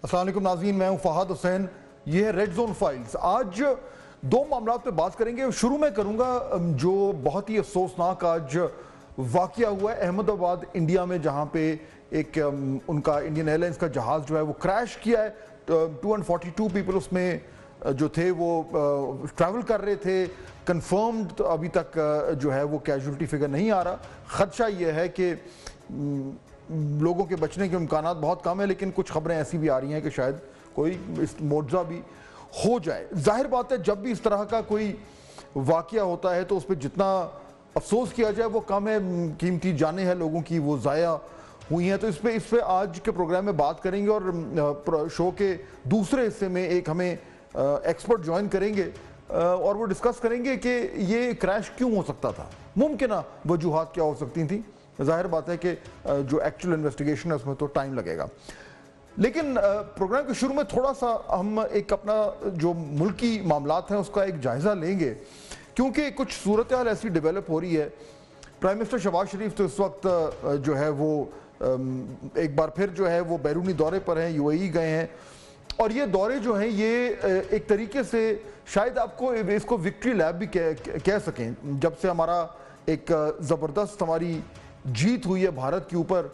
السلام علیکم ناظرین، میں ہوں فہد حسین، یہ ہے ریڈ زون فائلز۔ آج دو معاملات پہ بات کریں گے۔ شروع میں کروں گا جو بہت ہی افسوسناک آج واقعہ ہوا ہے احمد آباد انڈیا میں، جہاں پہ ایک ان کا انڈین ایئر لائنس کا جہاز جو ہے وہ کریش کیا ہے۔ 242 پیپل اس میں جو تھے وہ ٹریول کر رہے تھے۔ کنفرمڈ ابھی تک جو ہے وہ کیجولٹی فگر نہیں آ رہا۔ خدشہ یہ ہے کہ لوگوں کے بچنے کے امکانات بہت کم ہیں، لیکن کچھ خبریں ایسی بھی آ رہی ہیں کہ شاید کوئی معجزہ بھی ہو جائے۔ ظاہر بات ہے جب بھی اس طرح کا کوئی واقعہ ہوتا ہے تو اس پہ جتنا افسوس کیا جائے وہ کم ہے۔ قیمتی جانیں ہیں لوگوں کی وہ ضائع ہوئی ہیں، تو اس پہ آج کے پروگرام میں بات کریں گے۔ اور شو کے دوسرے حصے میں ایک ہمیں ایکسپرٹ جوائن کریں گے اور وہ ڈسکس کریں گے کہ یہ کریش کیوں ہو سکتا تھا، ممکنہ وجوہات کیا ہو سکتی تھیں۔ ظاہر بات ہے کہ جو ایکچول انویسٹیگیشن ہے اس میں تو ٹائم لگے گا، لیکن پروگرام کے شروع میں تھوڑا سا ہم ایک اپنا جو ملکی معاملات ہیں اس کا ایک جائزہ لیں گے، کیونکہ کچھ صورتحال ایسی ڈیولپ ہو رہی ہے۔ پرائم منسٹر شہباز شریف تو اس وقت جو ہے وہ ایک بار پھر جو ہے وہ بیرونی دورے پر ہیں، یو اے ای گئے ہیں، اور یہ دورے جو ہیں یہ ایک طریقے سے شاید آپ کو اس کو وکٹری لیب بھی کہہ سکیں۔ جب سے ہمارا ایک زبردست ہماری جیت ہوئی ہے بھارت کے اوپر،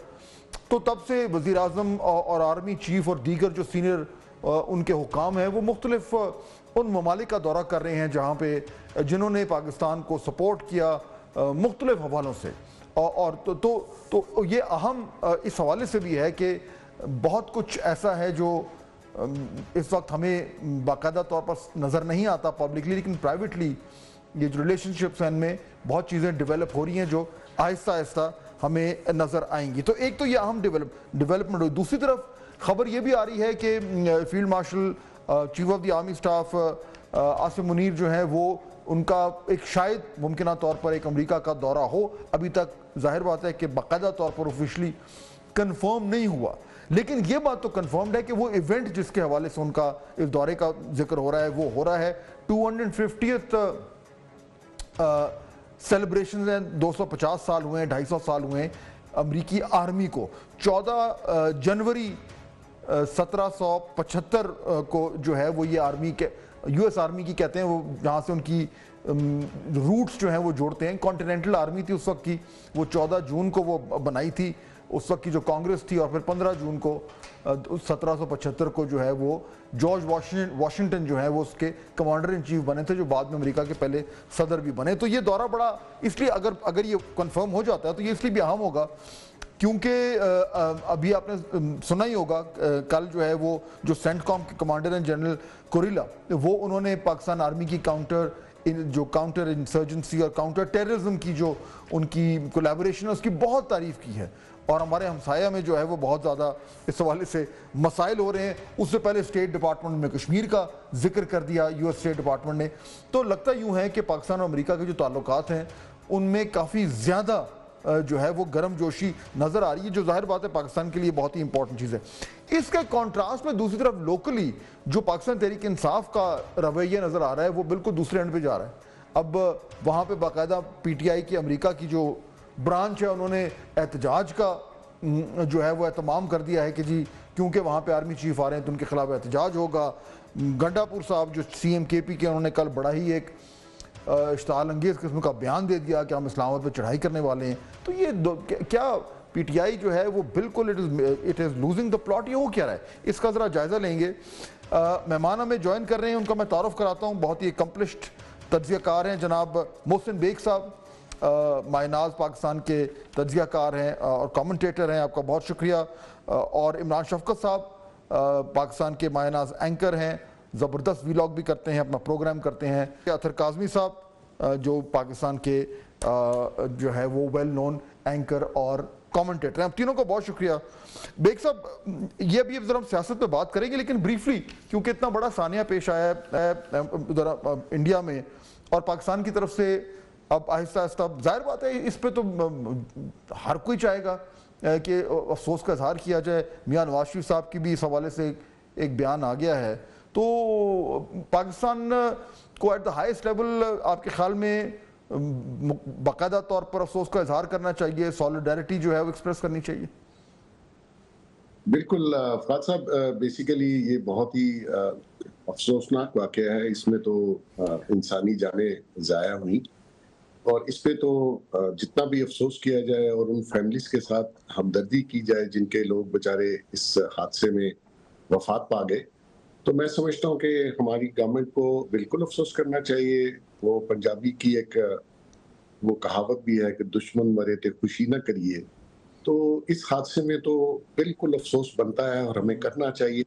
تو تب سے وزیر اعظم اور آرمی چیف اور دیگر جو سینئر ان کے حکام ہیں وہ مختلف ان ممالک کا دورہ کر رہے ہیں جہاں پہ جنہوں نے پاکستان کو سپورٹ کیا مختلف حوالوں سے۔ اور تو یہ اہم اس حوالے سے بھی ہے کہ بہت کچھ ایسا ہے جو اس وقت ہمیں باقاعدہ طور پر نظر نہیں آتا پبلکلی، لیکن پرائیویٹلی یہ جو ریلیشن شپس ہیں ان میں بہت چیزیں ڈیولپ ہو رہی ہیں جو آہستہ آہستہ ہمیں نظر آئیں گی۔ تو ایک تو یہ اہم ڈیولپمنٹ ہوئی۔ دوسری طرف خبر یہ بھی آ رہی ہے کہ field marshal chief of the army staff Asim Munir جو ہیں وہ ان کا ایک شاید ممکنہ طور پر ایک امریکہ کا دورہ ہو۔ ابھی تک ظاہر بات ہے کہ باقاعدہ طور پر آفیشلی کنفرم نہیں ہوا، لیکن یہ بات تو کنفرمڈ ہے کہ وہ ایونٹ جس کے حوالے سے ان کا اس دورے کا ذکر ہو رہا ہے وہ ہو رہا ہے 250th سیلیبریشنز ہیں۔ 250 سال ہوئے ہیں، 250 سال ہوئے ہیں امریکی آرمی کو۔ 14 جنوری 1775 کو جو ہے وہ یہ آرمی کے یو ایس آرمی کی کہتے ہیں، وہ جہاں سے ان کی روٹس جو ہیں وہ جوڑتے ہیں۔ کانٹیننٹل آرمی تھی اس وقت کی، وہ 14 جون کو وہ بنائی تھی اس وقت کی جو کانگریس تھی، اور پھر 15 جون کو 1775 کو جو ہے وہ جارج واشنگٹن جو ہے وہ اس کے کمانڈر ان چیف بنے تھے، جو بعد میں امریکہ کے پہلے صدر بھی بنے۔ تو یہ دورہ بڑا اس لیے اگر یہ کنفرم ہو جاتا ہے تو یہ اس لیے بھی اہم ہوگا کیونکہ ابھی آپ نے سنا ہی ہوگا کل جو ہے وہ جو سینٹ کام کے کمانڈر ہیں جنرل کوریلا، وہ انہوں نے پاکستان آرمی کی کاؤنٹر انسرجنسی اور کاؤنٹر ٹیررزم کی جو ان کی کولیبوریشن ہے اس کی بہت تعریف کی ہے۔ اور ہمارے ہمسایہ میں جو ہے وہ بہت زیادہ اس حوالے سے مسائل ہو رہے ہیں۔ اس سے پہلے اسٹیٹ ڈپارٹمنٹ میں کشمیر کا ذکر کر دیا یو ایس اسٹیٹ ڈپارٹمنٹ نے۔ تو لگتا یوں ہے کہ پاکستان اور امریکہ کے جو تعلقات ہیں ان میں کافی زیادہ جو ہے وہ گرم جوشی نظر آ رہی ہے، جو ظاہر بات ہے پاکستان کے لیے بہت ہی امپورٹنٹ چیز ہے۔ اس کے کنٹراسٹ میں دوسری طرف لوکلی جو پاکستان تحریک انصاف کا رویہ نظر آ رہا ہے وہ بالکل دوسرے اینڈ پہ جا رہا ہے۔ اب وہاں پہ باقاعدہ پی ٹی آئی کی امریکہ کی جو برانچ ہے انہوں نے احتجاج کا جو ہے وہ اہتمام کر دیا ہے کہ جی کیونکہ وہاں پہ آرمی چیف آ رہے ہیں تو ان کے خلاف احتجاج ہوگا۔ گنڈا پور صاحب جو سی ایم کے پی کے انہوں نے کل بڑا ہی ایک اشتعال انگیز قسم کا بیان دے دیا کہ ہم اسلام آباد پہ چڑھائی کرنے والے ہیں۔ تو یہ کیا پی ٹی آئی جو ہے وہ بالکل it is losing the plot, یہ ہو کیا رہا ہے، اس کا ذرا جائزہ لیں گے۔ مہمان ہمیں جوائن کر رہے ہیں، ان کا میں تعارف کراتا ہوں۔ بہت ہی اکمپلشڈ تجزیہ کار ہیں جناب محسن بیگ صاحب، مائے ناز پاکستان کے تجزیہ کار ہیں اور کامنٹیٹر ہیں، آپ کا بہت شکریہ۔ اور عمران شفقت صاحب پاکستان کے مائے ناز اینکر ہیں، زبردست ویلاگ بھی کرتے ہیں، اپنا پروگرام کرتے ہیں۔ اطہر کاظمی صاحب جو پاکستان کے جو ہے وہ ویل نون اینکر اور کامنٹیٹر ہیں۔ آپ تینوں کو بہت شکریہ۔ بیگ صاحب یہ ابھی ذرا ہم سیاست پہ بات کریں گے، لیکن بریفلی کیونکہ اتنا بڑا سانحہ پیش آیا ہے ادھر انڈیا میں اور پاکستان کی طرف سے اب آہستہ آہستہ ظاہر بات ہے اس پہ تو ہر کوئی چاہے گا کہ افسوس کا اظہار کیا جائے۔ میاں نواز شریف صاحب کی بھی اس حوالے سے ایک بیان آ گیا ہے۔ تو پاکستان کو ایٹ دا ہائیسٹ لیول آپ کے خیال میں باقاعدہ طور پر افسوس کا اظہار کرنا چاہیے، سولیڈیرٹی جو ہے وہ ایکسپریس کرنی چاہیے؟ بالکل فہد صاحب، بیسیکلی یہ بہت ہی افسوسناک واقعہ ہے. اس میں تو انسانی جانیں ضائع ہوئیں، اور اس پہ تو جتنا بھی افسوس کیا جائے اور ان فیملیز کے ساتھ ہمدردی کی جائے جن کے لوگ بچارے اس حادثے میں وفات پا گئے، تو میں سمجھتا ہوں کہ ہماری گورنمنٹ کو بالکل افسوس کرنا چاہیے. وہ پنجابی کی ایک وہ کہاوت بھی ہے کہ دشمن مرے تے خوشی نہ کریے. تو اس حادثے میں تو بالکل افسوس بنتا ہے اور ہمیں کرنا چاہیے،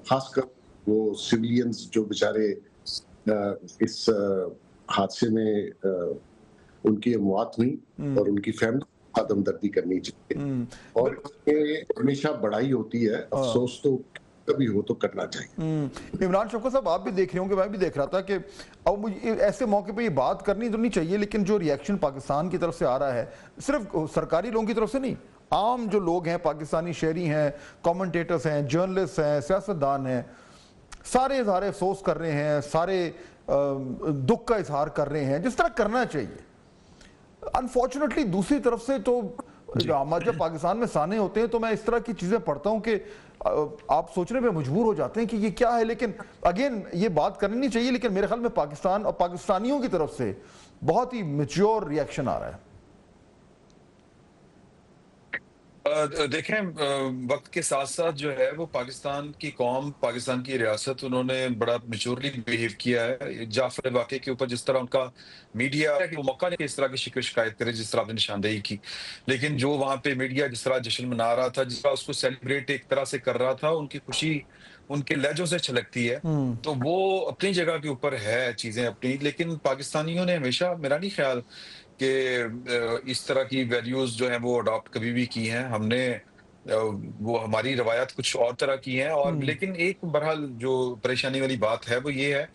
خاص کر وہ سویلینز جو بچارے اس حادثے میں ان کی اموات ہوئی، اور ان کی فیملی کے ساتھ ہمدردی کرنی چاہیے. اور اس میں ہمیشہ بڑائی ہوتی ہے، افسوس تو کبھی ہو تو کرنا چاہیے. عمران شوکت صاحب، آپ بھی دیکھ رہے ہوں گے، میں بھی دیکھ رہا تھا کہ اب ایسے موقع پہ یہ بات کرنی تو نہیں چاہیے، لیکن جو ریئیکشن پاکستان کی طرف سے آ رہا ہے، صرف سرکاری لوگوں کی طرف سے نہیں، عام جو لوگ ہیں، پاکستانی شہری ہیں، کامنٹیٹرز ہیں، جرنلسٹ ہیں، سیاستدان ہیں، سارے اظہار افسوس کر رہے ہیں، سارے دکھ کا اظہار کر رہے ہیں، جس طرح کرنا چاہیے. انفارچونیٹلی دوسری طرف سے تو جب پاکستان میں سانے ہوتے ہیں تو میں اس طرح کی چیزیں پڑھتا ہوں کہ آپ سوچنے پہ مجبور ہو جاتے ہیں کہ یہ کیا ہے. لیکن اگین یہ بات کرنی نہیں چاہیے، لیکن میرے خیال میں پاکستان اور پاکستانیوں کی طرف سے بہت ہی میچور ریئیکشن آ رہا ہے. دیکھیں، وقت کے ساتھ ساتھ جو ہے وہ پاکستان کی قوم، پاکستان کی ریاست، انہوں نے بڑا میچورلی بیہیو کیا ہے. جعفر واقعے کے اوپر جس طرح ان کا میڈیا وہ موقع نہیں کہ اس طرح کی شکایت کرے جس طرح آپ نے نشاندہی کی، لیکن جو وہاں پہ میڈیا جس طرح جشن منا رہا تھا، جس طرح اس کو سیلیبریٹ ایک طرح سے کر رہا تھا، ان کی خوشی ان کے لہجوں سے چھلکتی ہے. تو وہ اپنی جگہ کے اوپر ہے چیزیں اپنی، لیکن پاکستانیوں نے ہمیشہ، میرا نہیں خیال کہ اس طرح کی ویلیوز جو ہیں وہ اڈاپٹ کبھی بھی کی ہیں. ہم نے وہ ہماری روایات کچھ اور طرح کی ہیں. اور لیکن ایک بہرحال جو پریشانی والی بات ہے وہ یہ ہے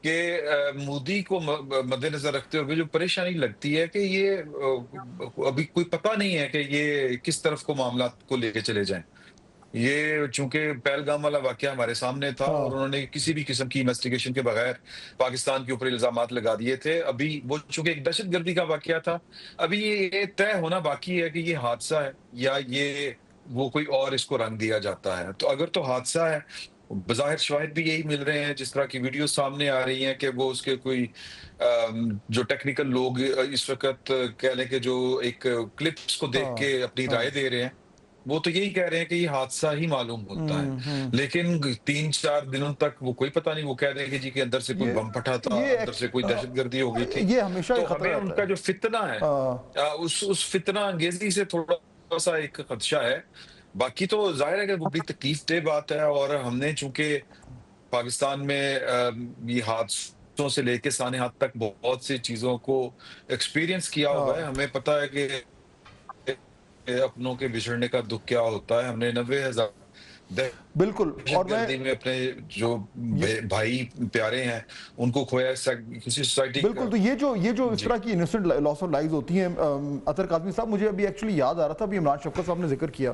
کہ مودی کو مد نظر رکھتے ہوئے جو پریشانی لگتی ہے کہ یہ ابھی کوئی پتہ نہیں ہے کہ یہ کس طرف کو معاملات کو لے کے چلے جائیں. یہ چونکہ پہلگام والا واقعہ ہمارے سامنے تھا اور انہوں نے کسی بھی قسم کی انویسٹیگیشن کے بغیر پاکستان کے اوپر الزامات لگا دیے تھے. ابھی وہ چونکہ ایک دہشت گردی کا واقعہ تھا، ابھی یہ طے ہونا باقی ہے کہ یہ حادثہ ہے یا یہ وہ کوئی اور اس کو رنگ دیا جاتا ہے. تو اگر تو حادثہ ہے، بظاہر شواہد بھی یہی مل رہے ہیں، جس طرح کی ویڈیو سامنے آ رہی ہیں کہ وہ اس کے کوئی جو ٹیکنیکل لوگ اس وقت کہہ لیں کہ جو ایک کلپس کو دیکھ کے اپنی رائے دے رہے ہیں، وہ تو یہی کہہ رہے ہیں کہ یہ حادثہ ہی معلوم ہوتا ہے. لیکن 3-4 دنوں تک وہ کوئی پتہ نہیں، وہ کہہ دیں کہ جی کہ اندر سے کوئی بم پھٹا تھا، اندر سے کوئی دہشت گردی ہو گئی تھی. یہ ہمیشہ تو ہمیں ان کا جو فتنہ ہے، اس فتنہ انگیزی سے تھوڑا سا ایک خدشہ ہے. باقی تو ظاہر ہے کہ وہ بڑی تکلیف دہ بات ہے. اور ہم نے چونکہ پاکستان میں یہ حادثوں سے لے کے سانحات تک بہت سی چیزوں کو ایکسپیرینس کیا ہوا ہے. ہمیں پتہ ہے کہ اپنوں کے بچھڑنے کا دکھ کیا ہوتا ہے. ہم نے 90,000 بالکل، اور میں اپنے جو بھائی پیارے ہیں ان کو کھویا کسی سوسائٹی. بالکل، تو یہ جو اس طرح کی انسنٹ لاس آف لائز ہوتی ہیں، اطہر کاظمی صاحب، مجھے ابھی ایکچولی یاد آ رہا تھا، ابھی عمران شوکت صاحب نے ذکر کیا،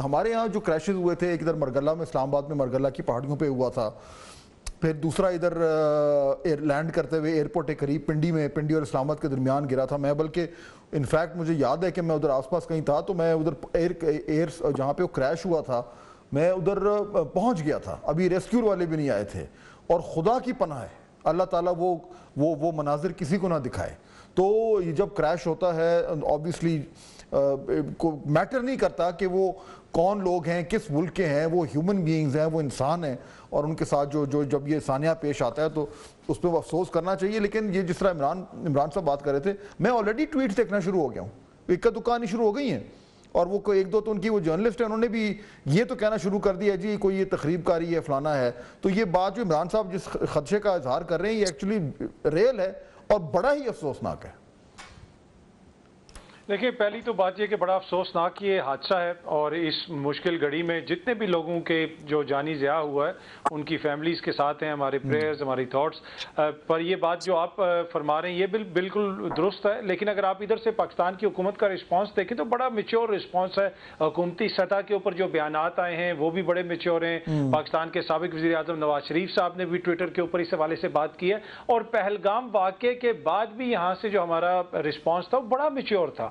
ہمارے یہاں جو کریشز ہوئے تھے، ایک ادھر مرگلہ میں، اسلام آباد میں مرگلہ کی پہاڑیوں پہ ہوا تھا، پھر دوسرا ادھر لینڈ کرتے ہوئے ایئرپورٹ کے قریب پنڈی اور اسلام آباد کے درمیان گرا تھا. میں بلکہ انفیکٹ مجھے یاد ہے کہ میں ادھر آس پاس کہیں تھا تو میں ادھر ایئر جہاں پہ وہ کریش ہوا تھا میں ادھر پہنچ گیا تھا. ابھی ریسکیور والے بھی نہیں آئے تھے. اور خدا کی پناہ ہے، اللہ تعالیٰ وہ مناظر کسی کو نہ دکھائے. تو یہ جب کریش ہوتا ہے آبویسلی کو میٹر نہیں کرتا کہ وہ کون لوگ ہیں، کس ملک کے ہیں، وہ ہیومن بینگز ہیں، وہ انسان ہیں، اور ان کے ساتھ جو جب یہ سانحہ پیش آتا ہے تو اس پہ وہ افسوس کرنا چاہیے. لیکن یہ جس طرح عمران صاحب بات کر رہے تھے، میں آلریڈی ٹویٹس دیکھنا شروع ہو گیا ہوں، اکا دکا نہیں شروع ہو گئی ہیں. اور وہ ایک دو تو ان کی وہ جرنلسٹ ہیں، انہوں نے بھی یہ تو کہنا شروع کر دیا جی کوئی یہ تخریب کاری ہے، فلانا ہے. تو یہ بات جو عمران صاحب جس خدشے کا اظہار کر رہے ہیں یہ ایکچولی ریئل ہے اور بڑا ہی افسوسناک ہے. دیکھیں، پہلی تو بات یہ کہ بڑا افسوسناک یہ حادثہ ہے، اور اس مشکل گھڑی میں جتنے بھی لوگوں کے جو جانی ضیاع ہوا ہے ان کی فیملیز کے ساتھ ہیں ہمارے پریئرز، ہماری تھاٹس. پر یہ بات جو آپ فرما رہے ہیں یہ بالکل درست ہے. لیکن اگر آپ ادھر سے پاکستان کی حکومت کا رسپانس دیکھیں تو بڑا میچور رسپانس ہے. حکومتی سطح کے اوپر جو بیانات آئے ہیں وہ بھی بڑے میچور ہیں. پاکستان کے سابق وزیر اعظم نواز شریف صاحب نے بھی ٹویٹر کے اوپر اس حوالے سے بات کی ہے. اور پہلگام واقعے کے بعد بھی یہاں سے جو ہمارا رسپانس تھا وہ بڑا میچور تھا.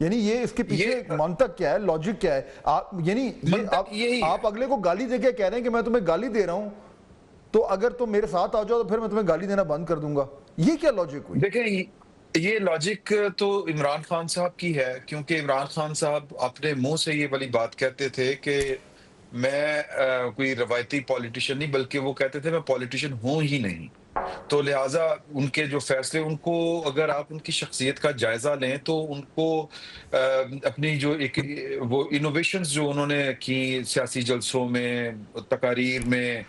یعنی یہ اس کے پیچھے منطق کیا ہے, لاجک کیا ہے؟ آپ یعنی آپ اگلے کو گالی دے کے کہہ رہے ہیں کہ میں تمہیں گالی دے رہا ہوں, تو اگر تم میرے ساتھ آ جاؤ تو پھر میں تمہیں گالی دینا بند کر دوں گا. یہ کیا لاجک ہوئی؟ دیکھیں یہ لاجک تو عمران خان صاحب کی ہے, کیونکہ عمران خان صاحب اپنے منہ سے یہ والی بات کہتے تھے کہ میں کوئی روایتی پولیٹیشین نہیں, بلکہ وہ کہتے تھے میں پولیٹیشین ہوں ہی نہیں. تو لہٰذا ان کے جو فیصلے, ان کو اگر آپ ان کی شخصیت کا جائزہ لیں تو ان کو اپنی جو ایک وہ انوویشنز جو انہوں نے کی سیاسی جلسوں میں, تقاریر میں,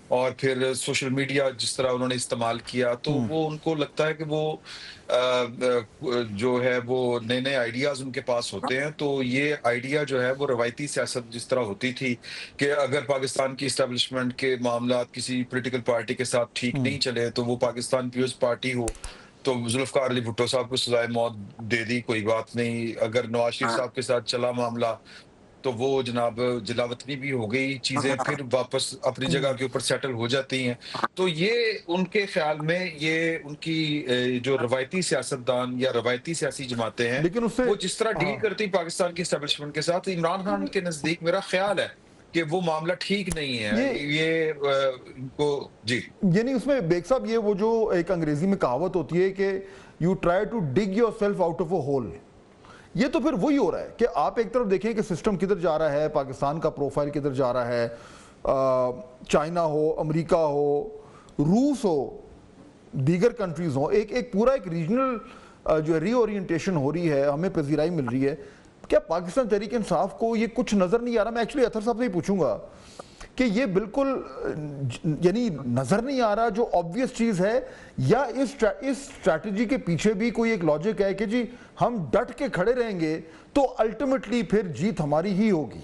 اور پھر سوشل میڈیا جس طرح انہوں نے استعمال کیا, تو وہ ان کو لگتا ہے کہ وہ جو ہے وہ نئے نئے آئیڈیاز ان کے پاس ہوتے ہیں. تو یہ آئیڈیا جو ہے وہ روایتی سیاست جس طرح ہوتی تھی کہ اگر پاکستان کی اسٹیبلشمنٹ کے معاملات کسی پولیٹیکل پارٹی کے ساتھ ٹھیک نہیں چلے تو وہ پاکستان پیپلز پارٹی ہو تو ذوالفقار علی بھٹو صاحب کو سزائے موت دے دی, کوئی بات نہیں. اگر نواز شریف صاحب کے ساتھ چلا معاملہ تو وہ جناب جلاوطنی بھی ہو گئی, چیزیں پھر واپس اپنی جگہ کے اوپر سیٹل ہو جاتی ہیں. تو یہ ان کے خیال میں یہ ان کی جو روایتی سیاستدان یا روایتی سیاسی جماعتیں ہیں وہ جس طرح ڈیل کرتی پاکستان کی اسٹیبلشمنٹ کے ساتھ, عمران خان کے نزدیک میرا خیال ہے کہ وہ معاملہ ٹھیک نہیں ہے. یہ ان کو جی یعنی اس میں بیگ صاحب یہ وہ جو ایک انگریزی میں کہاوت ہوتی ہے کہ you try to dig yourself out of a hole, یہ تو پھر وہی ہو رہا ہے کہ آپ ایک طرف دیکھیں کہ سسٹم کدھر جا رہا ہے, پاکستان کا پروفائل کدھر جا رہا ہے, چائنا ہو, امریکہ ہو, روس ہو, دیگر کنٹریز ہوں, ایک پورا ایک ریجنل جو ری اورینٹیشن ہو رہی ہے, ہمیں پذیرائی مل رہی ہے. کیا پاکستان تحریک انصاف کو یہ کچھ نظر نہیں آ رہا؟ میں ایکچولی اطہر صاحب سے ہی پوچھوں گا کہ یہ بالکل یعنی نظر نہیں آ رہا جو آبویس چیز ہے, یا اس اسٹریٹجی کے پیچھے بھی کوئی ایک لاجک ہے کہ جی ہم ڈٹ کے کھڑے رہیں گے تو الٹیمیٹلی پھر جیت ہماری ہی ہوگی؟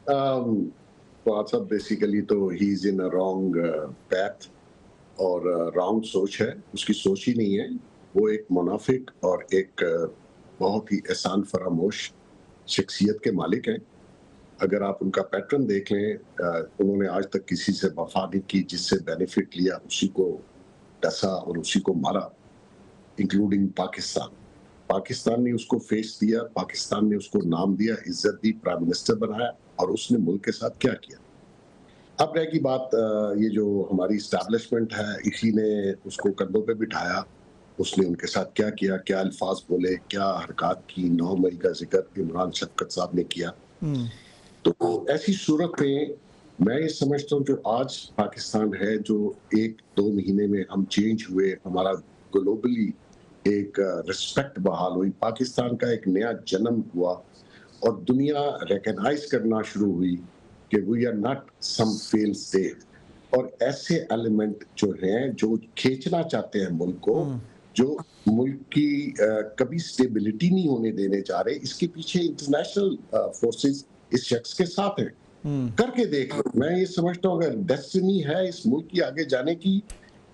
فواد صاحب بیسیکلی تو ہی از ان رانگ پیتھ اور رانگ سوچ ہے, اس کی سوچ ہی نہیں ہے. وہ ایک منافق اور ایک بہت ہی احسان فراموش شخصیت کے مالک ہیں. اگر آپ ان کا پیٹرن دیکھ لیں, انہوں نے آج تک کسی سے وفا نہیں کی, جس سے بینیفٹ لیا اسی کو ڈسا اور اسی کو مارا, انکلوڈنگ پاکستان. پاکستان نے اس کو فیس دیا, پاکستان نے اس کو نام دیا, عزت دی, پرائم منسٹر بنایا, اور اس نے ملک کے ساتھ کیا کیا. اب رہ کی بات یہ جو ہماری اسٹیبلشمنٹ ہے, اسی نے اس کو کندھوں پہ بٹھایا, اس نے ان کے ساتھ کیا کیا, کیا الفاظ بولے, کیا حرکات کی. 9 مئی کا ذکر عمران شفقت صاحب نے کیا. تو ایسی صورت میں یہ سمجھتا ہوں جو آج پاکستان ہے, جو 1-2 مہینے میں ہم چینج ہوئے, ہمارا گلوبلی ایک رسپیکٹ بحال ہوئی, پاکستان کا ایک نیا جنم ہوا, اور دنیا ریکگنائز کرنا شروع ہوئی کہ we are not some fail state. اور ایسے ایلیمنٹ جو ہیں جو کھینچنا چاہتے ہیں ملک کو, جو ملک کی کبھی سٹیبلٹی نہیں ہونے دینے جا رہے, اس کے پیچھے انٹرنیشنل فورسز اس شخص کے ساتھ ہیں. کر کے دیکھ لو. میں یہ سمجھتا ہوں اگر ڈیسٹنی ہے اس ملک کی آگے جانے کی,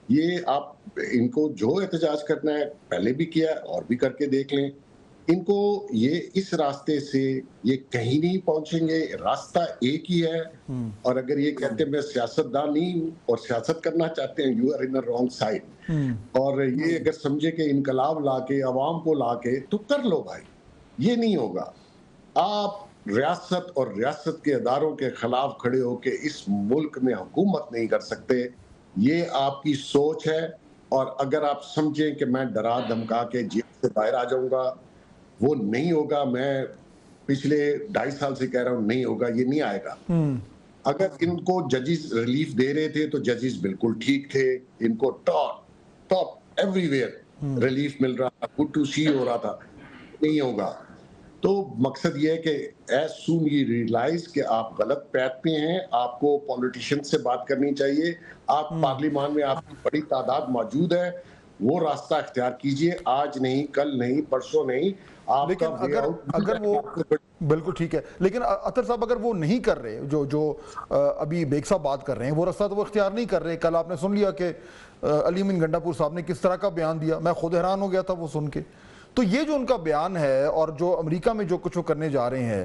یہ آپ ان کو جو احتجاج کرنا ہے پہلے بھی کیا اور بھی کر کے دیکھ لیں. ان کو یہ اس راستے سے یہ کہیں نہیں پہنچیں گے, راستہ ایک ہی ہے. اور اگر یہ کہتے ہیں میں سیاستدان نہیں ہوں اور سیاست کرنا چاہتے ہیں, you are in wrong side. اور یہ اگر سمجھے کہ انقلاب لا کے, عوام کو لا کے, تو کر لو بھائی, یہ نہیں ہوگا. آپ ریاست اور ریاست کے اداروں کے خلاف کھڑے ہو کے اس ملک میں حکومت نہیں کر سکتے. یہ آپ کی سوچ ہے, اور اگر آپ سمجھیں کہ میں ڈرا دھمکا کے جیل سے باہر آ جاؤں گا, وہ نہیں ہوگا. میں پچھلے 2.5 سال سے کہہ رہا ہوں نہیں ہوگا, یہ نہیں آئے گا. اگر ان کو ججز ریلیف دے رہے تھے تو ججز بالکل ٹھیک تھے, ان کو ٹاپ ایوری ویئر ریلیف مل رہا تھا, گڈ ٹو سی ہو رہا تھا. نہیں ہوگا. تو مقصد یہ ہے کہ ایز سون یہ ریئلائز کہ آپ غلط پیتھ پہ ہیں, آپ کو پولیٹیشین سے بات کرنی چاہیے. آپ پارلیمان میں آپ کی بڑی تعداد موجود ہے, وہ راستہ اختیار کیجئے. آج نہیں, کل نہیں, پرسوں نہیں. لیکن اگر وہ بالکل ٹھیک ہے, لیکن اطہر صاحب اگر وہ نہیں کر رہے, جو ابھی بیگ صاحب بات کر رہے ہیں, وہ راستہ تو وہ اختیار نہیں کر رہے. کل آپ نے سن لیا کہ علی امین گنڈا پور صاحب نے کس طرح کا بیان دیا, میں خود حیران ہو گیا تھا وہ سن کے. تو یہ جو ان کا بیان ہے اور جو امریکہ میں جو کچھ وہ کرنے جا رہے ہیں,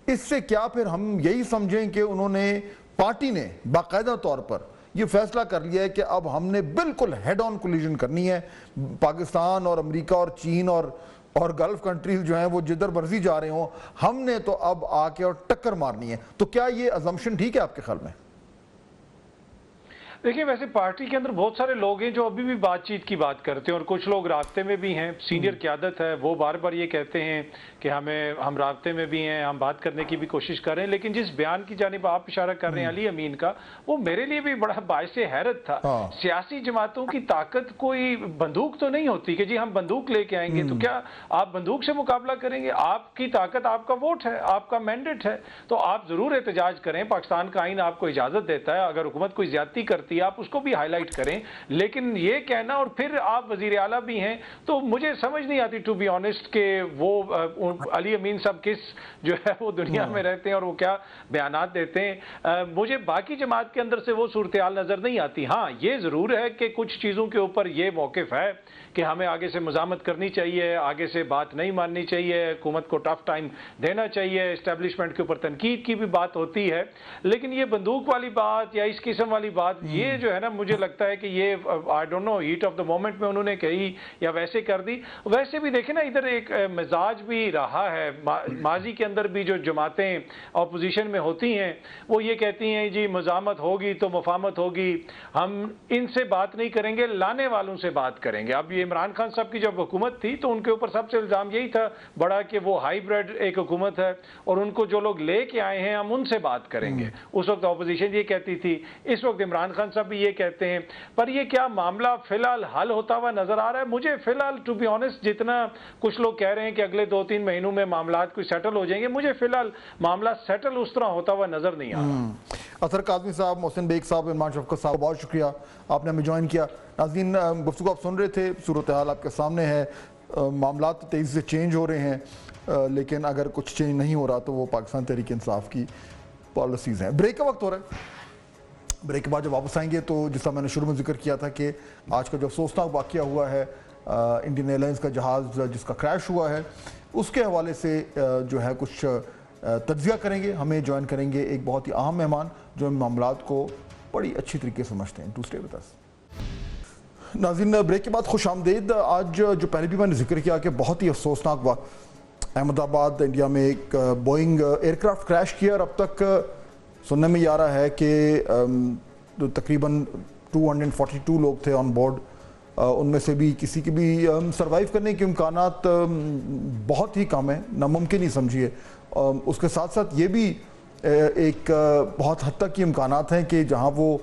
اس سے کیا پھر ہم یہی سمجھیں کہ انہوں نے, پارٹی نے باقاعدہ طور پر یہ فیصلہ کر لیا ہے کہ اب ہم نے بالکل ہیڈ آن کولیجن کرنی ہے, پاکستان اور امریکہ اور چین اور اور گلف کنٹریز جو ہیں وہ جدھر مرضی جا رہے ہوں، ہم نے تو اب آ کے اور ٹکر مارنی ہے. تو کیا یہ ازمپشن ٹھیک ہے آپ کے خیال میں؟ دیکھیں ویسے پارٹی کے اندر بہت سارے لوگ ہیں جو ابھی بھی بات چیت کی بات کرتے ہیں اور کچھ لوگ رابطے میں بھی ہیں. سینئر قیادت ہے وہ بار بار یہ کہتے ہیں کہ ہم رابطے میں بھی ہیں، ہم بات کرنے کی بھی کوشش کر رہے ہیں. لیکن جس بیان کی جانب آپ اشارہ کر رہے ہیں علی امین کا، وہ میرے لیے بھی بڑا باعث حیرت تھا. سیاسی جماعتوں کی طاقت کوئی بندوق تو نہیں ہوتی کہ جی ہم بندوق لے کے آئیں گے. تو کیا آپ بندوق سے مقابلہ کریں گے؟ آپ کی طاقت آپ کا ووٹ ہے، آپ کا مینڈیٹ ہے. تو آپ ضرور احتجاج کریں، پاکستان کا آئین آپ کو اجازت دیتا ہے. اگر حکومت کوئی زیادتی کرتی ہے آپ اس کو بھی ہائی لائٹ کریں. لیکن یہ کہنا، اور پھر آپ وزیر اعلیٰ بھی ہیں، تو مجھے سمجھ نہیں آتی ٹو بی آنیسٹ کہ وہ علی امین صاحب کس جو ہے وہ دنیا میں رہتے ہیں اور وہ کیا بیانات دیتے ہیں. مجھے باقی جماعت کے اندر سے وہ صورتحال نظر نہیں آتی. ہاں یہ ضرور ہے کہ کچھ چیزوں کے اوپر یہ موقف ہے کہ ہمیں آگے سے مزاحمت کرنی چاہیے، آگے سے بات نہیں ماننی چاہیے، حکومت کو ٹف ٹائم دینا چاہیے، اسٹیبلشمنٹ کے اوپر تنقید کی بھی بات ہوتی ہے. لیکن یہ بندوق والی بات یا اس قسم والی بات، یہ جو ہے نا مجھے لگتا ہے کہ یہ I don't know heat of the moment میں انہوں نے کہی یا ویسے کر دی. ویسے بھی دیکھیں نا ادھر ایک مزاج بھی رہا ہے ماضی کے اندر بھی، جو جماعتیں اپوزیشن میں ہوتی ہیں وہ یہ کہتی ہیں جی مزاحمت ہوگی تو مفاہمت ہوگی، ہم ان سے بات نہیں کریں گے، لانے والوں سے بات کریں گے. اب یہ عمران خان صاحب کی جب حکومت تھی تو ان کے اوپر سب سے الزام یہی تھا بڑا کہ وہ ہائی بریڈ ایک حکومت ہے اور ان کو جو لوگ لے کے آئے ہیں ہم ان سے بات کریں گے. اس وقت اپوزیشن یہ کہتی تھی، اس وقت عمران خان صاحب بھی یہ کہتے ہیں. پر یہ کیا معاملہ فی الحال حل ہوتا ہوا نظر آ رہا ہے؟ مجھے فی الحال ٹو بی آنیسٹ جتنا کچھ لوگ کہہ رہے ہیں کہ اگلے 2-3 مہینوں میں معاملات کوئی سیٹل ہو جائیں گے، مجھے فی الحال معاملہ سیٹل اس طرح ہوتا ہوا نظر نہیں آ رہا. اطہر کاظمی صاحب، محسن بیگ صاحب، عمران شفقت صاحب، بہت شکریہ آپ نے ہمیں جوائن کیا. ناظرین گفتگو آپ سن رہے تھے، صورتحال آپ کے سامنے ہے، معاملات تیزی سے چینج ہو رہے ہیں، لیکن اگر کچھ چینج نہیں ہو رہا تو وہ پاکستان تحریک انصاف کی پالیسیز ہیں. بریک کا وقت ہو رہا ہے. بریک کے بعد جب واپس آئیں گے تو جس طرح میں نے شروع میں ذکر کیا تھا کہ آج کا جو افسوسناک واقعہ ہوا ہے انڈین ایئرلائنس کا جہاز جس کا کریش ہوا ہے، اس کے حوالے سے جو ہے کچھ تجزیہ کریں گے. ہمیں جوائن کریں گے ایک بہت ہی اہم مہمان جو ان معاملات کو بڑی اچھی طریقے سے سمجھتے ہیں. ٹو اسٹے وتھ اس. ناظرین بریک کے بعد خوش آمدید. آج جو پہلے بھی میں نے ذکر کیا کہ بہت ہی افسوسناک واقعہ احمد آباد انڈیا میں ایک بوئنگ ایئر کرافٹ کریش کیا، اور اب تک سننے میں یہ آ رہا ہے کہ تقریباً 242 لوگ تھے آن بورڈ. ان میں سے بھی کسی کی بھی سروائیو کرنے کے امکانات بہت ہی کم ہیں، ناممکن ہی سمجھیے. اس کے ساتھ ساتھ یہ بھی ایک بہت حد تک یہ امکانات ہیں کہ جہاں وہ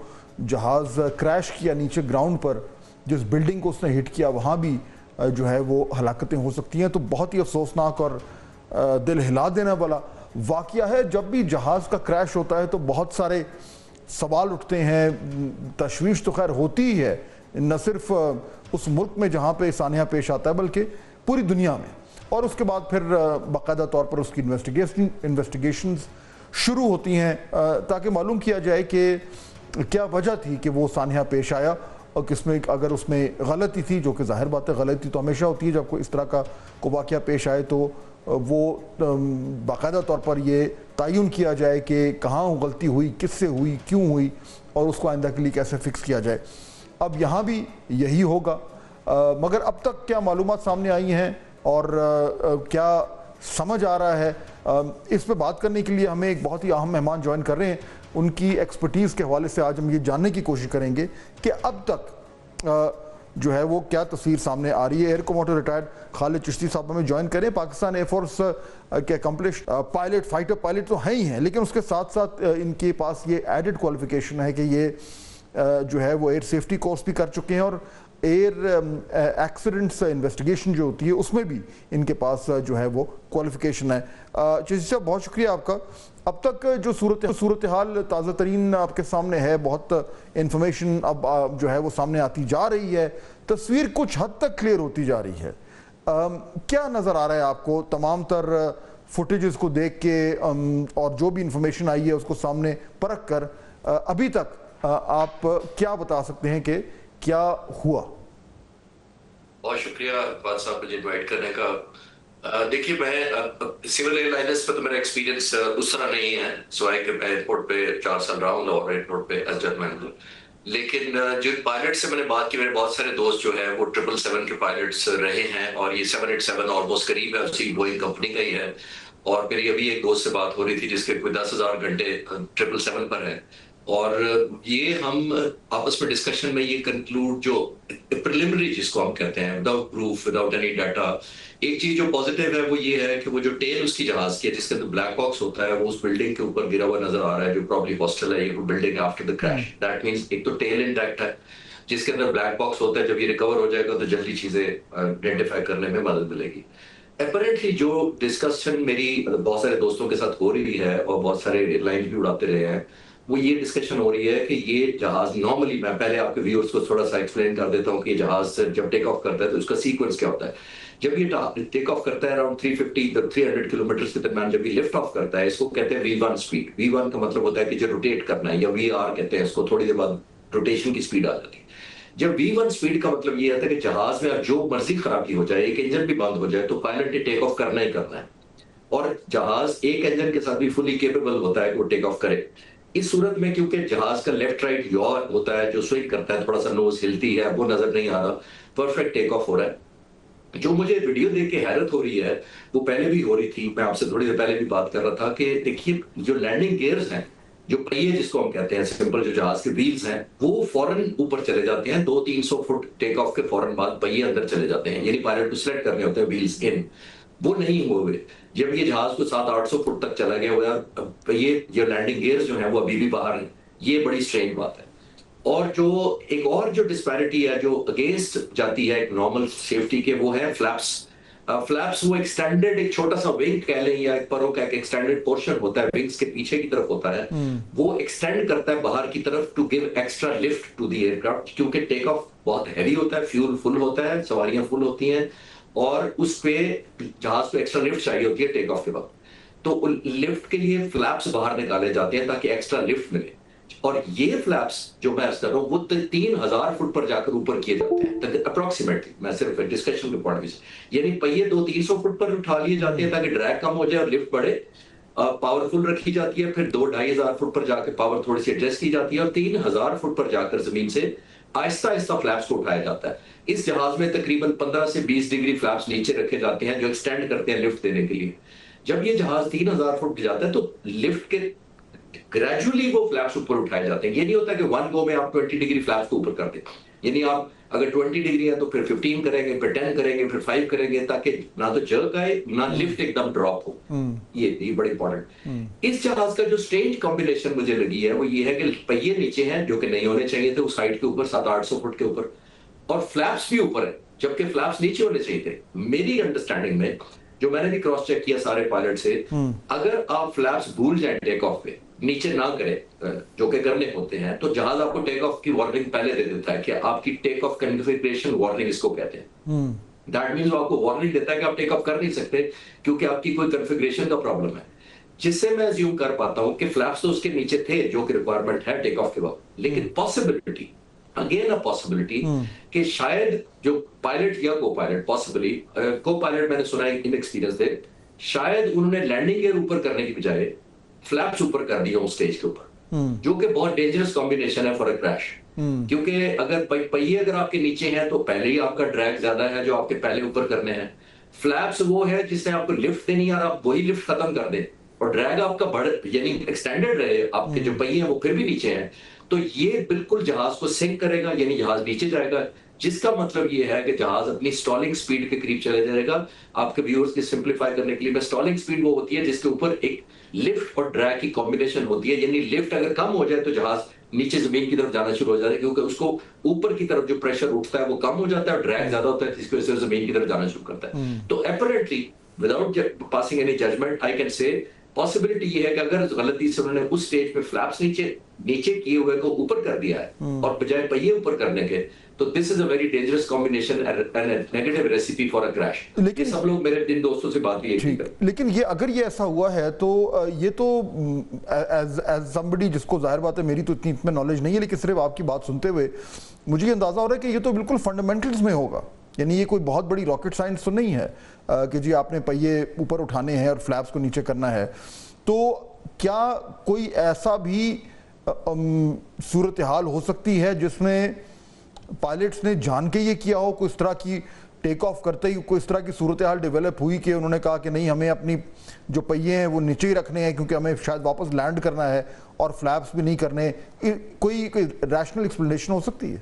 جہاز کریش کیا نیچے گراؤنڈ پر، جس بلڈنگ کو اس نے ہٹ کیا وہاں بھی جو ہے وہ ہلاکتیں ہو سکتی ہیں. تو بہت ہی افسوسناک اور دل ہلا دینے والا واقعہ ہے. جب بھی جہاز کا کریش ہوتا ہے تو بہت سارے سوال اٹھتے ہیں. تشویش تو خیر ہوتی ہی ہے، نہ صرف اس ملک میں جہاں پہ سانحہ پیش آتا ہے بلکہ پوری دنیا میں. اور اس کے بعد پھر باقاعدہ طور پر اس کی انویسٹیگیشنز شروع ہوتی ہیں تاکہ معلوم کیا جائے کہ کیا وجہ تھی کہ وہ سانحہ پیش آیا، اور کس میں اگر اس میں غلطی تھی، جو کہ ظاہر بات ہے غلطی تو ہمیشہ ہوتی ہے جب کوئی اس طرح کا کوئی واقعہ پیش آئے، تو وہ باقاعدہ طور پر یہ تعین کیا جائے کہ کہاں غلطی ہوئی، کس سے ہوئی، کیوں ہوئی، اور اس کو آئندہ کے لیے کیسے فکس کیا جائے. اب یہاں بھی یہی ہوگا. مگر اب تک کیا معلومات سامنے آئی ہیں اور کیا سمجھ آ رہا ہے، اس پہ بات کرنے کے لیے ہمیں ایک بہت ہی اہم مہمان جوائن کر رہے ہیں. ان کی ایکسپرٹیز کے حوالے سے آج ہم یہ جاننے کی کوشش کریں گے کہ اب تک جو ہے وہ کیا تصویر سامنے آ رہی ہے. ایئر کوموڈر ریٹائرڈ خالد چشتی صاحب ہمیں جوائن کریں. پاکستان ایئر فورس کے اکمپلش پائلٹ، فائٹر پائلٹ تو ہیں ہی ہیں، لیکن اس کے ساتھ ساتھ ان کے پاس یہ ایڈڈ کوالیفیکیشن ہے کہ یہ جو ہے وہ ایئر سیفٹی کورس بھی کر چکے ہیں، اور ایئر ایکسیڈنٹس انویسٹیگیشن جو ہوتی ہے اس میں بھی ان کے پاس جو ہے وہ کوالیفیکیشن ہے. چشتی صاحب بہت شکریہ آپ کا. اب تک جو صورتحال تازہ ترین آپ کے سامنے ہے، بہت انفارمیشن اب جو ہے وہ سامنے آتی جا رہی ہے، تصویر کچھ حد تک کلیئر ہوتی جا رہی ہے. کیا نظر آ رہا ہے آپ کو تمام تر فوٹیجز کو دیکھ کے اور جو بھی انفارمیشن آئی ہے اس کو سامنے پرکھ کر ابھی تک آپ کیا بتا سکتے ہیں کہ کیا ہوا؟ بہت شکریہ اقبال صاحب مجھے انوائٹ کرنے کا. دیکھیے میں سول ایئر لائنرز پہ تو میرا ایکسپیرینس اس طرح نہیں ہے، سوائے کہ میں ایئرپورٹ پہ 4 سال رہا ہوں، لاہور ایئرپورٹ پہ ایز جنرل مینیجر. لیکن جن پائلٹ سے میں نے بات کی، میرے بہت سارے دوست جو ہے وہ 777 کے پائلٹس رہے ہیں، اور یہ 787 آلموسٹ قریب ہے اسی بوئنگ کمپنی کا ہی ہے. اور میری ابھی ایک دوست سے بات ہو رہی تھی جس کے کوئی 10,000 گھنٹے 777 پر ہے. اور یہ ہم آپس میں ڈسکشن میں یہ کنکلوڈ جو پریلیمنری جس کو ہم کہتے ہیں without proof without any data, ایک چیز جو پازیٹیو ہے وہ یہ ہے کہ وہ جو ٹیل اس کی جہاز کی ہے جس کے اندر بلیک باکس ہوتا ہے وہ اس بلڈنگ کے اوپر گرا ہوا نظر آ رہا ہے جو پرابلی ہاسٹل ہے، یہ building after the crash. That means ایک تو ٹیل انٹیکٹ ہے جس کے اندر بلیک باکس ہوتا ہے، جب یہ ریکور ہو جائے گا تو جلدی چیزیں آئیڈینٹیفائی کرنے میں مدد ملے گی. اپیرنٹلی جو ڈسکشن میری بہت سارے دوستوں کے ساتھ ہو رہی ہے اور بہت سارے ایئر لائن بھی اڑاتے رہے ہیں، وہ یہ ڈسکشن ہو رہی ہے کہ یہ جہاز نارملی، میں پہلے آپ کے ویورز کو تھوڑا سا ایکسپلین کر دیتا ہوں کہ یہ جہاز جب ٹیک آف کرتا ہے تو اس کا سیکوینس کیا ہوتا ہے. جب یہ ٹیک آف کرتا ہے اراؤنڈ 300 کلومیٹر کے درمیان، جب یہ لفٹ آف کرتا ہے اس کو کہتے ہیں V1 سپیڈ. V1 کا مطلب ہوتا ہے کہ جو روٹیٹ کرنا ہے، یا VR کہتے ہیں اس کو، تھوڑی دیر بعد روٹیشن کی سپیڈ آ جاتی ہے. جب V1 سپیڈ کا مطلب یہ ہوتا ہے کہ جہاز میں اب جو مرضی خرابی ہو جائے، ایک انجن بھی بند ہو جائے تو پائلٹ نے ٹیک آف کرنا ہی کرنا ہے. اور جہاز ایک انجن کے ساتھ بھی فلی کیپیبل ہوتا ہے کہ وہ ٹیک آف کرے. اس صورت میں کیونکہ جہاز کا لیفٹ رائٹ یو ہوتا ہے جو سوئنگ کرتا ہے، تھوڑا سا نوز ہلتی ہے، وہ نظر نہیں آ رہا، پرفیکٹ ٹیک آف ہو رہا ہے. جو مجھے ویڈیو دیکھ کے حیرت ہو رہی ہے وہ پہلے بھی ہو رہی تھی، میں آپ سے تھوڑی دیر پہلے بھی بات کر رہا تھا کہ دیکھیے جو لینڈنگ گیئرز ہیں، جو پہیے جس کو ہم کہتے ہیں سمپل جو جہاز کے ویلز ہیں، وہ فوراً اوپر چلے جاتے ہیں. 200-300 فٹ ٹیک آف کے فوراً بعد پہیے اندر چلے جاتے ہیں، یعنی پائلٹ کو سلیکٹ کرنے ہوتے ہیں ویلز ان. وہ نہیں ہوئے. جب یہ جہاز کو 700-800 فٹ تک چلا گیا ہوا پہیے، جو لینڈنگ گیئرز جو ہیں وہ ابھی بھی باہر ہیں. یہ بڑی اسٹرینج بات ہے. اور جو ایک اور جو ڈسپیرٹی ہے جو اگینسٹ جاتی ہے ایک نارمل سیفٹی کے، وہ ہے فلیپس. فلیپس وہ ایکسٹینڈڈ ایک چھوٹا سا ونگ کہہ لیں یا ایک پرو کا ایک ایکسٹینڈڈ پورشن ہوتا ہے، ونگز کے پیچھے کی طرف ہوتا ہے، وہ ایکسٹینڈ کرتا ہے باہر کی طرف to give extra lift to the aircraft. کیونکہ ٹیک آف بہت ہیوی ہوتا ہے، فیول فل ہوتا ہے، سواریاں فل ہوتی ہیں، اور اس پہ جہاز کو ایکسٹرا لفٹ چاہیے ہوتی ہے ٹیک آف کے بعد. تو لفٹ کے لیے فلیپس باہر نکالے جاتے ہیں تاکہ ایکسٹرا لفٹ ملے. اور یہ فلیپس جو میں عرض کر رہا ہوں وہ 3000 فٹ پر جا کر اوپر کیے جاتے ہیں اپروکسیمیٹلی. میں صرف ڈسکشن کے پوائنٹ سے، یعنی پہیے 200-300 فٹ پر اٹھا لیے جاتے ہیں تاکہ ڈریگ کم ہو جائے اور لفٹ بڑھے. پاورفل رکھی جاتی ہے، پھر 2-2500 فٹ پر جا کے پاور تھوڑی سی ایڈجسٹ کی جاتی ہے، اور 3000 فٹ پر جا کر زمین سے آہستہ آہستہ فلیپس کو اٹھایا جاتا ہے. اس جہاز میں تقریباً 15 سے 20 ڈگری فلیپس نیچے رکھے جاتے ہیں جو ایکسٹینڈ کرتے ہیں لفٹ دینے کے لیے. جب یہ جہاز 3000 فٹ جاتا ہے تو لفٹ کے گریجولی وہ فلیپس اوپر اٹھائے جاتے ہیں. یہ نہیں ہوتا کہ ون گو میں آپ 20 ڈگری فلیپس کو اوپر کر دیں، یعنی آپ اگر 20 ڈگری ہے تو پھر 15 کریں گے، پھر 10 کریں گے، پھر 5 کریں گے، تاکہ نہ تو جرک آئے نہ لفٹ ایک دم ڈراپ ہو. یہ بڑی امپورٹنٹ. اس جہاز کا جو اسٹرینج کمبینیشن مجھے لگی ہے وہ یہ ہے کہ پہیے نیچے ہیں جو کہ نہیں ہونے چاہیے تھے اس ہائٹ کے اوپر 700-800 فٹ کے اوپر، اور فلیپس بھی اوپر ہے جبکہ فلیپس نیچے ہونے چاہیے تھے. میری انڈرسٹینڈنگ میں جو میں نے بھی کراس چیک کیا سارے پائلٹ سے، اگر آپ فلیپس بھول جائیں ٹیک آف پہ، نیچے نہ کریں جو کہ کرنے ہوتے ہیں، تو جہاز آپ کو ٹیک آف کی وارننگ پہلے دے دیتا ہے کہ آپ کی ٹیک آف کنفیگریشن وارننگ اس کو کہتے ہیں. دیٹ مینس وہ آپ کو وارننگ دیتا ہے کہ آپ ٹیک آف کر نہیں سکتے کیونکہ آپ کی کوئی کنفیگریشن کا پرابلم ہے. جس سے میں زیوم کر پاتا ہوں کہ فلیپس تو اس کے نیچے تھے جو کہ ریکوائرمنٹ ہے ٹیک آف کے وقت، لیکن پاسبلٹی اگین اے پاسبلٹی کہ شاید جو پائلٹ یا کو پائلٹ، پاسبلی کو پائلٹ میں نے سنا ہے ان ایکسپیرینس تھے، شاید انہوں نے لینڈنگ گیئر اوپر کرنے کی بجائے فلیپس اوپر کر دیا اسٹیج کے اوپر، جو کہ بہت ڈینجرس کمبینیشن ہے فار اے کریش. کیونکہ اگر پہیے اگر آپ کے نیچے ہیں تو پہلے ہی آپ کا ڈریگ زیادہ ہے جو آپ کے پہلے اوپر کرنے ہیں. فلیپس وہ ہے جس سے آپ کو لفٹ دینی ہے اور آپ وہی لفٹ ختم کر دیں اور ڈریگ آپ کا بڑھ یعنی ایکسٹینڈڈ رہے، آپ کے جو پہیے ہیں وہ پھر بھی نیچے ہیں. تو یہ بالکل جہاز کو سنک کرے گا، یعنی جہاز نیچے جائے گا، جس کا مطلب یہ ہے کہ جہاز اپنی سٹالنگ سپیڈ کے قریب چلے جائے گا. آپ کے ویورز کی سمپلیفائی کرنے کے لیے میں سٹالنگ سپیڈ وہ ہوتی ہے جس کے اوپر ایک لفٹ اور ڈریگ کی کمبینیشن ہوتی ہے، یعنی لفٹ اگر کم ہو جائے تو جہاز نیچے زمین کی طرف جانا شروع ہو جاتا ہے کیونکہ اس کو اوپر کی طرف جو پریشر اٹھتا ہے وہ کم ہو جاتا ہے اور ڈریگ زیادہ ہوتا ہے جس کی وجہ سے زمین کی طرف جانا شروع کرتا ہے. تو apparently without passing any judgment I can say possibility یہ ہے کہ اگر غلطی سے انہوں نے اس سٹیج پہ فلیپس نیچے کیے ہوئے کو اوپر کر دیا ہے اور بجائے پہیے اوپر کرنے کے، تو this is a very dangerous combination and negative recipe for a crash. لیکن سب لوگ میرے جن دوستوں سے بات بھی ہے، لیکن یہ اگر یہ ایسا ہوا ہے تو یہ تو ایز سمبڈی جس کو ظاہر بات ہے میری تو اتنی میں نالج نہیں ہے، لیکن صرف آپ کی بات سنتے ہوئے مجھے یہ اندازہ ہو رہا ہے کہ یہ تو بالکل فنڈامنٹلز میں ہوگا. یعنی یہ کوئی بہت بڑی راکٹ سائنس تو نہیں ہے کہ جی آپ نے پہیے اوپر اٹھانے ہیں اور فلیپس کو نیچے کرنا ہے. تو کیا کوئی ایسا بھی صورتحال ہو سکتی ہے جس میں پائلٹس نے جان کے یہ کیا ہو؟ کوئی اس طرح کی ٹیک آف کرتے ہی کوئی اس طرح کی صورتحال ڈیولپ ہوئی کہ انہوں نے کہا کہ نہیں ہمیں اپنی جو پہیے ہیں وہ نیچے ہی رکھنے ہیں کیونکہ ہمیں شاید واپس لینڈ کرنا ہے اور فلیپس بھی نہیں کرنے؟ کوئی ریشنل ایکسپلینیشن ہو سکتی ہے؟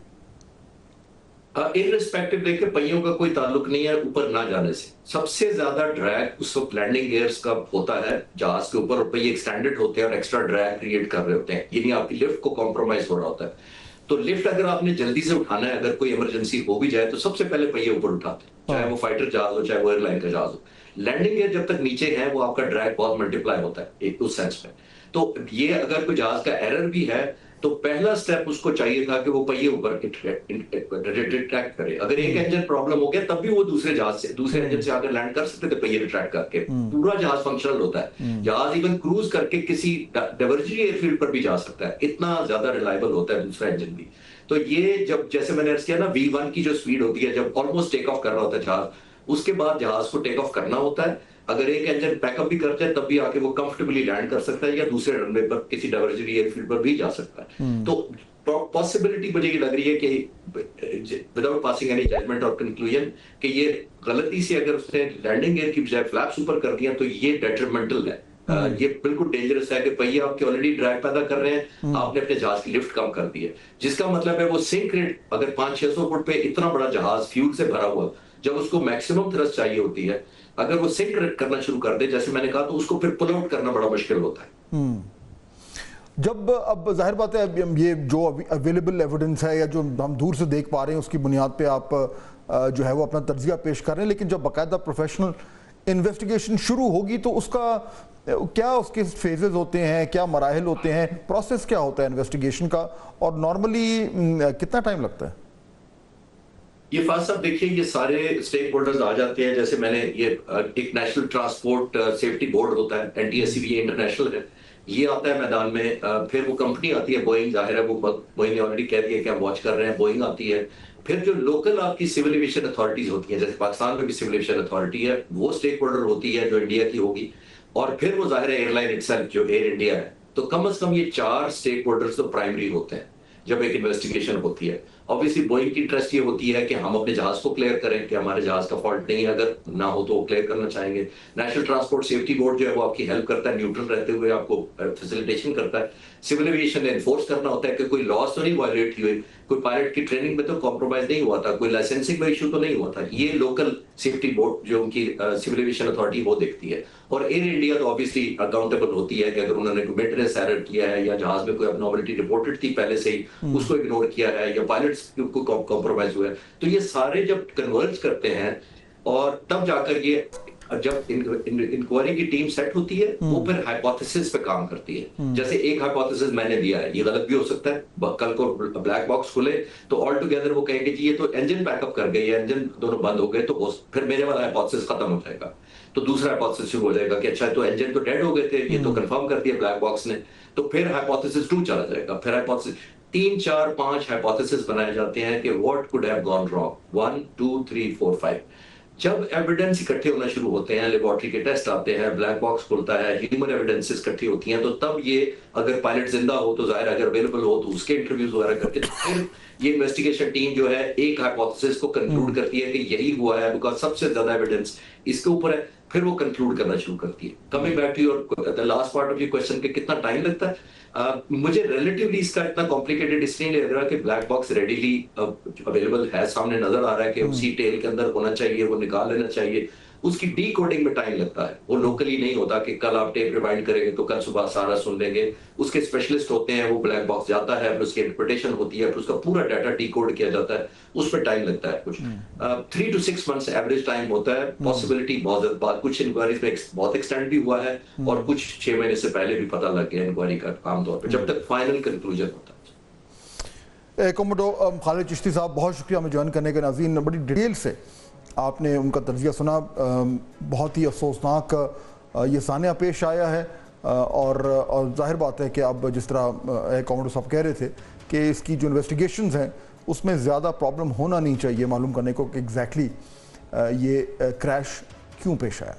ارسپیکٹو دیکھیں پہیوں کا کوئی تعلق نہیں ہے اوپر نہ جانے سے. سب سے زیادہ ڈریگ اس وقت لینڈنگ گیئرز کا ہوتا ہے جہاز کے اوپر, اور پہیے ایکسٹینڈڈ ہوتے ہیں اور ایکسٹرا ڈریگ کریٹ کر رہے ہوتے ہیں, یعنی آپ کی لفٹ کو کمپرومائز ہو رہا ہوتا ہے. تو لفٹ اگر آپ نے جلدی سے اٹھانا ہے, اگر کوئی ایمرجنسی ہو بھی جائے تو سب سے پہلے پہیے اوپر اٹھاتے ہیں, چاہے وہ فائٹر جہاز ہو چاہے وہ ایئر لائن کا جہاز ہو. لینڈنگ گیئر جب تک نیچے ہیں وہ آپ کا ڈریگ بہت ملٹیپلائی ہوتا ہے اس سینس میں. تو یہ اگر کوئی جہاز کا ایرر بھی ہے تو پہلا سٹیپ اس کو چاہیے تھا کہ وہ پہیے اوپر ریٹریکٹ کرے. اگر ایک انجن پرابلم ہو گیا تب بھی وہ دوسرے جہاز سے دوسرے انجن سے آگر لینڈ کر سکتے تھے پہیے ریٹریکٹ کر کے. پورا جہاز فنکشنل ہوتا ہے. جہاز ایون کروز کر کے کسی ڈائیورجنی ایئر فیلڈ پر بھی جا سکتا ہے, اتنا زیادہ ریلائبل ہوتا ہے دوسرا انجن بھی. تو یہ جب جیسے میں نے عرض کیا نا V1 کی جو سپیڈ ہوتی ہے جب آلموسٹ ٹیک آف کر رہا ہوتا ہے جہاز, اس کے بعد جہاز کو ٹیک آف کرنا ہوتا ہے. اگر ایک انجن بیک اپ بھی کر جائے تب بھی آ کے وہ کمفرٹیبلی لینڈ کر سکتا ہے یا دوسرے رن وے پر کسی ڈائیورجنی ایئر فیلڈ پر بھی جا سکتا ہے. تو پاسبلٹی مجھے یہ لگ رہی ہے کہ وداؤٹ پاسنگ اینی ججمنٹ اور کنکلوژن کہ یہ غلطی سے اگر اس نے لینڈنگ گیئر کی بجائے فلیپس اوپر کر دیا تو یہ ڈیٹرمنٹل ہے. یہ بالکل ڈینجرس ہے کہ پہیے آپ کے آلریڈی ڈریگ پیدا کر رہے ہیں, آپ نے اپنے جہاز کی لفٹ کم کر دی ہے, جس کا مطلب ہے وہ سنک ریٹ اگر 500-600 فٹ پہ اتنا بڑا جہاز فیول سے بھرا ہوا جب اس کو میکسیمم تھرسٹ چاہیے ہوتی ہے, اگر وہ سنک ریٹ کرنا شروع کر دے جیسے میں نے کہا تو اس کو پھر پل آؤٹ کرنا بڑا مشکل ہوتا ہے. جب اب ظاہر بات ہے یہ جو اویلیبل ایویڈنس ہے یا جو ہم دور سے دیکھ پا رہے ہیں اس کی بنیاد پہ آپ جو ہے وہ اپنا تجزیہ پیش کر رہے ہیں, لیکن جب باقاعدہ پروفیشنل انویسٹیگیشن شروع ہوگی تو اس کا کیا اس کے فیزز ہوتے ہیں, کیا مراحل ہوتے ہیں, پروسیس کیا ہوتا ہے انویسٹیگیشن کا, اور نارملی کتنا ٹائم لگتا ہے؟ یہ فاضل صاحب دیکھیے یہ سارے اسٹیک ہولڈرز آ جاتے ہیں. جیسے میں نے یہ ایک نیشنل ٹرانسپورٹ سیفٹی بورڈ ہوتا ہے NTSC انٹرنیشنل ہے, یہ آتا ہے میدان میں. پھر وہ کمپنی آتی ہے بوئنگ, ظاہر ہے وہ بوئنگ نے آلریڈی کہہ دیا کہ ہم واچ کر رہے ہیں, بوئنگ آتی ہے. پھر جو لوکل آپ کی سول ایویشن اتھارٹیز ہوتی ہیں, جیسے پاکستان میں بھی سول ایویشن اتھارٹی ہے, وہ اسٹیک ہولڈر ہوتی ہے جو انڈیا کی ہوگی. اور پھر وہ ظاہر ہے ایئر لائن اٹسیلف جو ایئر انڈیا ہے. تو کم از کم یہ 4 اسٹیک ہولڈرز تو پرائمری ہوتے ہیں جب ایک انویسٹیگیشن ہوتی ہے. obviously بوئنگ کی انٹرسٹ یہ ہوتی ہے کہ ہم اپنے جہاز کو کلیئر کریں کہ ہمارے جہاز کا فالٹ نہیں ہے, اگر نہ ہو تو وہ کلیئر کرنا چاہیں گے. نیشنل ٹرانسپورٹ سیفٹی بورڈ جو ہے وہ آپ کی ہیلپ کرتا ہے, نیوٹرل رہتے ہوئے آپ کو فیسیلیٹیشن کرتا ہے. سول ایویشن نے انفورس کرنا ہوتا ہے کہ کوئی لاس تو نہیں وائلیٹ ہوئی, کوئی پائلٹ کی ٹریننگ میں تو کمپرومائز نہیں ہوا تھا, کوئی لائسنسنگ میں ایشو تو نہیں ہوا تھا. یہ لوکل سیفٹی بورڈ جو ان کی سول ایویشن اتھارٹی وہ دیکھتی ہے. اور ایئر انڈیا تو obviously اکاؤنٹیبل ہوتی ہے کہ اگر انہوں نے کوئی مینٹیننس ایرر کیا ہے یا جہاز میں کوئی ابنارملٹی رپورٹڈ تھی پہلے سے ہی اس کو اگنور کیا ہے یا پائلٹس کو کمپرومائز ہوا ہے, تو یہ سارے جب کنورج کرتے ہیں اور تب جا کر یہ جب انکوائری کی ٹیم سیٹ ہوتی ہے وہ پھر ہائپوتھیسس پہ کام کرتی ہے. جیسے ایک ہائپوتھیسس میں نے دیا ہے, یہ غلط بھی ہو سکتا ہے, کل کو بلیک باکس کھلے تو آل ٹوگیدر وہ کہیں گے جی یہ تو انجن بیک اپ کر گئے یا انجن دونوں بند ہو گئے, تو پھر میرے والا ہائپوتھیسس ختم ہو جائے گا. تو دوسرا ہائپوتھیسس شروع ہو جائے گا کہ اچھا تو انجن تو ڈیڈ ہو گئے تھے, یہ تو کنفرم کر دیا بلیک باکس نے, تو پھر ہائپوتھیسس 2 چلا جائے گا. پھر ہائپوتھیسس 3 4 5 ہائپوتھیسس بنائے جاتے ہیں کہ what code have gone wrong, 1 2 3 4 5. جب ایویڈنس اکٹھے ہونا شروع ہوتے ہیں, لیبارٹری کے ٹیسٹ آتے ہیں, بلیک باکس کھلتا ہے, ہیومن ایویڈنسز اکٹھی ہوتی ہیں, تو تب یہ اگر پائلٹ زندہ ہو تو ظاہر اگر اویلیبل ہو تو اس کے انٹرویوز وغیرہ کر کے پھر یہ انویسٹیگیشن ٹیم جو ہے ایک ہائپوتھیسس کو کنکلوڈ کرتی ہے کہ یہی ہوا ہے بیکاز سب سے زیادہ ایویڈنس اس کے اوپر ہے, پھر وہ کنکلوڈ کرنا شروع کرتی ہے. Coming back to your the last part of your question کہ کتنا ٹائم لگتا ہے, مجھے ریلیٹیولی اس کا اتنا کمپلیکیٹڈ اس لیے لگ رہا کہ بلیک باکس ریڈیلی اویلیبل ہے, سامنے نظر آ رہا ہے کہ اسی ٹیل کے اندر ہونا چاہیے, وہ نکال لینا چاہیے. اس کی ڈی کوڈنگ میں ٹائم لگتا ہے, وہ لوکلی نہیں ہوتا کہ کل آپ ٹیپ ریوائنڈ کریں گے تو کل صبح سارا سن لیں گے. اس کے اسپیشلسٹ ہوتے ہیں, وہ بلیک باکس جاتا ہے, پھر اس کی انٹرپریٹیشن ہوتی ہے, پھر اس کا پورا ڈیٹا ڈی کوڈ کیا جاتا ہے, اس پہ ٹائم لگتا ہے. کچھ 3 to 6 months ایوریج ٹائم ہوتا ہے. پاسبلٹی بہت زیادہ, کچھ انکوائریز میں بہت ایکسٹینڈ بھی ہوا ہے اور کچھ 6 مہینے سے پہلے بھی پتہ لگ گیا انکوائری کا عام طور پہ, جب تک فائنل کنکلوژن ہوتا ہے. کوموڈو خالد چشتی صاحب, بہت شکریہ ہمیں جوائن کرنے کے. ناظرین, بڑی ڈیٹیل سے آپ نے ان کا تجزیہ سنا, بہت ہی افسوسناک یہ سانحہ پیش آیا ہے, اور ظاہر بات ہے کہ اب جس طرح کوموڈو صاحب کہہ رہے تھے کہ اس کی جو انویسٹیگیشنز ہیں اس میں زیادہ پرابلم ہونا نہیں چاہیے معلوم کرنے کو کہ ایگزیکٹلی یہ کریش کیوں پیش آیا.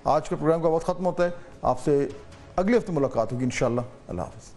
آج کا پروگرام کا وقت ختم ہوتا ہے, آپ سے اگلے ہفتے ملاقات ہوگی انشاءاللہ. اللہ حافظ.